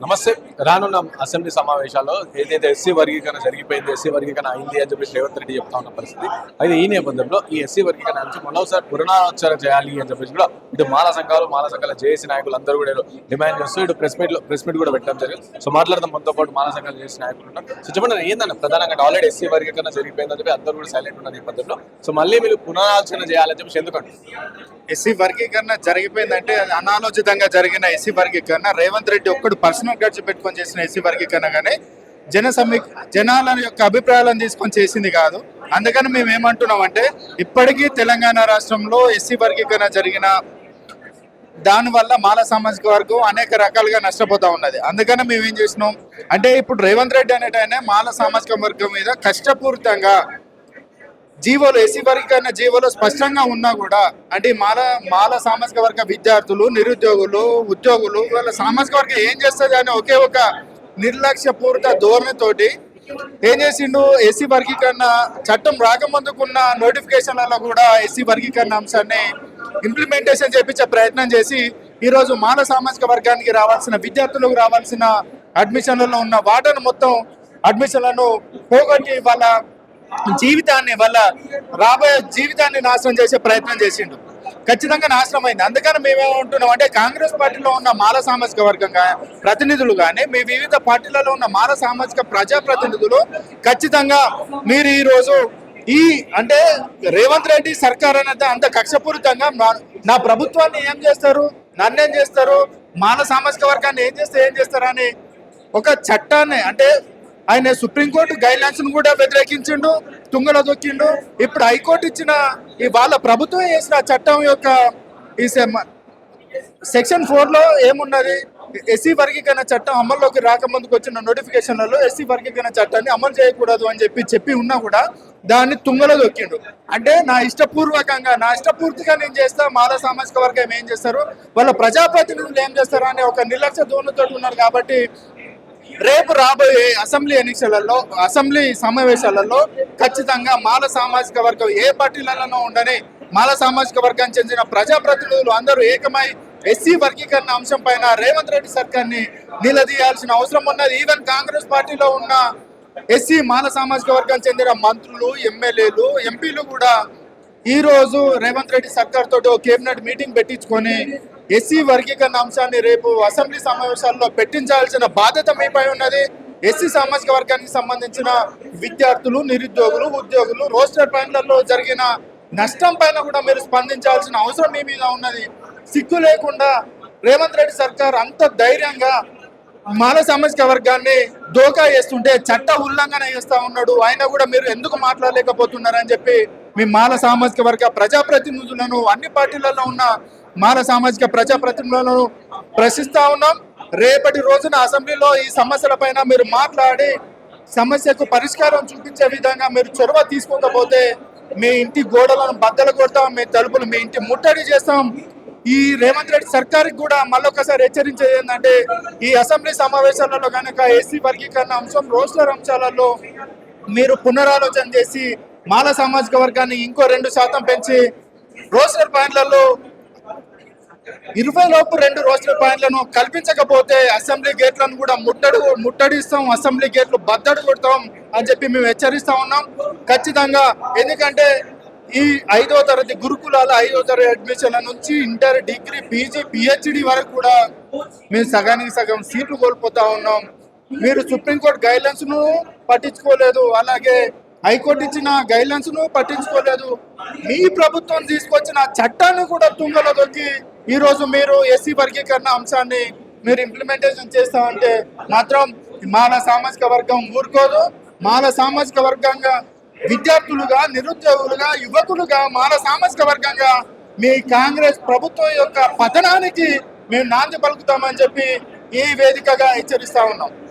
నమస్తే. రానున్న అసెంబ్లీ సమావేశాల్లో ఏదైతే ఎస్సీ వర్గీకరణ జరిగిపోయింది, ఎస్సీ వర్గీకరణ అయింది అని చెప్పి రేవంత్ రెడ్డి చెప్తా ఉన్న పరిస్థితి. అయితే ఈ నేపథ్యంలో ఈ ఎస్సీ వర్గీకరణ నుంచి మరోసారి పునరాలోచన చేయాలి అని చెప్పేసి కూడా ఇటు మాల సంఘాల జేఏసీ నాయకులు అందరూ కూడా డిమాండ్ చేస్తూ ఇటు ప్రెస్ మీట్ కూడా పెట్టడం జరిగింది. సో మాట్లాడదాం మనతో పాటు మాల సంఘాల జేఏసీ నాయకులు ఉన్నారు. సో చెప్పండి, ఏంటంటే ప్రధానంగా ఆల్రెడీ ఎస్సీ వర్గీకరణ జరిగిపోయిందని చెప్పి అందరూ కూడా సైలెంట్ ఉన్న నేపథ్యంలో సో మళ్ళీ మీరు పునరాలోచన చేయాలని చెప్పేసి ఎందుకంటే ఎస్సీ వర్గీకరణ జరిగిపోయిందంటే అది అనాలోచితంగా జరిగిన ఎస్సీ వర్గీకరణ రేవంత్ రెడ్డి ఒక్కడు పర్సనల్ ఖర్చు పెట్టుకొని చేసిన ఎస్సీ వర్గీకరణ కానీ జనాల యొక్క అభిప్రాయాలను తీసుకొని చేసింది కాదు. అందుకని మేము ఏమంటున్నాం అంటే ఇప్పటికీ తెలంగాణ రాష్ట్రంలో ఎస్సీ వర్గీకరణ జరిగిన దానివల్ల మాల సామాజిక వర్గం అనేక రకాలుగా నష్టపోతా ఉన్నది. అందుకని మేము ఏం చేసినాం అంటే ఇప్పుడు రేవంత్ రెడ్డి అనేటైనా మాల సామాజిక వర్గం మీద కష్టపూరితంగా జీవోలు ఎస్సీ వర్గీకరణ జీవోలు స్పష్టంగా ఉన్నా కూడా అంటే మాల సామాజిక వర్గ విద్యార్థులు, నిరుద్యోగులు, ఉద్యోగులు వాళ్ళ సామాజిక వర్గం ఏం చేస్తుంది అని ఒకే ఒక నిర్లక్ష్యపూరిత ధోరణితోటి ఏం చేసిండు, ఎస్సీ వర్గీకరణ చట్టం రాకముందుకున్న నోటిఫికేషన్లలో కూడా ఎస్సీ వర్గీకరణ అంశాన్ని ఇంప్లిమెంటేషన్ చేపించే ప్రయత్నం చేసి ఈరోజు మాల సామాజిక వర్గానికి రావాల్సిన విద్యార్థులకు రావాల్సిన అడ్మిషన్లలో ఉన్న వాటను మొత్తం అడ్మిషన్లను పోగొట్టి వాళ్ళ రాబోయే జీవితాన్ని నాశనం చేసే ప్రయత్నం చేసిండు. ఖచ్చితంగా నాశనం అయింది. అందుకని మేమేమంటున్నాం అంటే కాంగ్రెస్ పార్టీలో ఉన్న మాల సామాజిక వర్గం ప్రతినిధులు కానీ మీ వివిధ పార్టీలలో ఉన్న మాల సామాజిక ప్రజాప్రతినిధులు ఖచ్చితంగా మీరు ఈరోజు అంటే రేవంత్ రెడ్డి సర్కార్ అనేది అంత కక్షపూరితంగా నా ప్రభుత్వాన్ని ఏం చేస్తారు, నన్నేం చేస్తారు, మాల సామాజిక వర్గాన్ని ఏం చేస్తారు అని ఒక చట్టాన్ని అంటే ఆయన సుప్రీంకోర్టు గైడ్ లైన్స్ కూడా వ్యతిరేకించిండు, తుంగలో దొక్కిండు. ఇప్పుడు హైకోర్టు ఇచ్చిన వాళ్ళ ప్రభుత్వం వేసిన చట్టం యొక్క ఈ సెక్షన్ 4లో ఏమున్నది, ఎస్సీ వర్గీకరణ చట్టం అమల్లోకి రాకముందుకు వచ్చిన నోటిఫికేషన్లలో ఎస్సీ వర్గీకరణ చట్టాన్ని అమలు చేయకూడదు అని చెప్పి ఉన్నా కూడా దాన్ని తుంగలో దొక్కిండు. అంటే నా ఇష్టపూర్తిగా నేను చేస్తా, మాల సామాజిక వర్గం ఏం చేస్తారు, వాళ్ళ ప్రజాప్రతినిధులు ఏం చేస్తారు అనే ఒక నిర్లక్ష్య ధోరణితో ఉన్నారు. కాబట్టి రేపు రాబోయే అసెంబ్లీ సమావేశాలలో ఖచ్చితంగా మాల సామాజిక వర్గం ఏ పార్టీలలో ఉండని మాల సామాజిక వర్గానికి చెందిన ప్రజాప్రతినిధులు అందరూ ఏకమై ఎస్సీ వర్గీకరణ అంశం పైన రేవంత్ రెడ్డి సర్కార్ని నిలదీయాల్సిన అవసరం ఉన్నది. ఈవెన్ కాంగ్రెస్ పార్టీలో ఉన్న ఎస్సీ మాల సామాజిక వర్గానికి చెందిన మంత్రులు, ఎమ్మెల్యేలు, ఎంపీలు కూడా ఈ రోజు రేవంత్ రెడ్డి సర్కార్ తోటి కేబినెట్ మీటింగ్ పెట్టించుకొని ఎస్సీ వర్గీకరణ అంశాన్ని రేపు అసెంబ్లీ సమావేశాల్లో పెట్టించాల్సిన బాధ్యత మీపై ఉన్నది. ఎస్సీ సామాజిక వర్గానికి సంబంధించిన విద్యార్థులు, నిరుద్యోగులు, ఉద్యోగులు రోస్టర్ ప్లాన్లలో జరిగిన నష్టం పైన కూడా మీరు స్పందించాల్సిన అవసరం మీ మీద ఉన్నది. సిగ్గు లేకుండా రేవంత్ రెడ్డి సర్కార్ అంత ధైర్యంగా మాల సామాజిక వర్గాన్ని దోకా చేస్తుంటే చట్ట ఉల్లంఘన చేస్తా ఉన్నాడు. ఆయన కూడా మీరు ఎందుకు మాట్లాడలేకపోతున్నారని చెప్పి మీ మాల సామాజిక వర్గ ప్రజాప్రతినిధులను, అన్ని పార్టీలలో ఉన్న మాల సామాజిక ప్రజాప్రతినిధులను ప్రశ్నిస్తా ఉన్నాం. రేపటి రోజున అసెంబ్లీలో ఈ సమస్యల పైన మీరు మాట్లాడి సమస్యకు పరిష్కారం చూపించే విధంగా మీరు చొరవ తీసుకోకపోతే మీ ఇంటి గోడలను బద్దలు కొడతాం, మీ తలుపులు మీ ఇంటి ముట్టడి చేస్తాం. ఈ రేవంత్ రెడ్డి సర్కార్కి కూడా మళ్ళొకసారి హెచ్చరించేది ఏంటంటే ఈ అసెంబ్లీ సమావేశాలలో కనుక ఎస్సీ వర్గీకరణ అంశం రోస్టర్ అంశాలలో మీరు పునరాలోచన చేసి మాల సామాజిక వర్గాన్ని ఇంకో 2% పెంచి రోస్టర్ పాయింట్లలో 20 లోపు 2 రోస్టర్ పాయింట్లను కల్పించకపోతే అసెంబ్లీ గేట్లను కూడా ముట్టడిస్తాం, అసెంబ్లీ గేట్లు బద్దడు కొడతాం అని చెప్పి మేము హెచ్చరిస్తా ఉన్నాం. ఖచ్చితంగా ఎందుకంటే ఈ 5వ తరగతి గురుకులాల 5వ తరగతి అడ్మిషన్ల నుంచి ఇంటర్, డిగ్రీ, పీజీ, పిహెచ్డి వరకు కూడా మేము సగానికి సగం సీట్లు కోల్పోతా ఉన్నాం. మీరు సుప్రీంకోర్టు గైడ్ లైన్స్ ను పట్టించుకోలేదు, అలాగే హైకోర్టు ఇచ్చిన గైడ్ లైన్స్ ను పట్టించుకోలేదు. మీ ప్రభుత్వం తీసుకొచ్చిన చట్టాన్ని కూడా తుంగలో దొక్కి ఈరోజు మీరు ఎస్సీ వర్గీకరణ అంశాన్ని మీరు ఇంప్లిమెంటేషన్ చేస్తామంటే మాత్రం మాల సామాజిక వర్గం ఊరుకోదు. మాల సామాజిక వర్గంగా విద్యార్థులుగా, నిరుద్యోగులుగా, యువకులుగా, మాల సామాజిక వర్గంగా మీ కాంగ్రెస్ ప్రభుత్వం యొక్క పతనానికి మేము నాంది పలుకుతామని చెప్పి ఈ వేదికగా హెచ్చరిస్తా ఉన్నాం.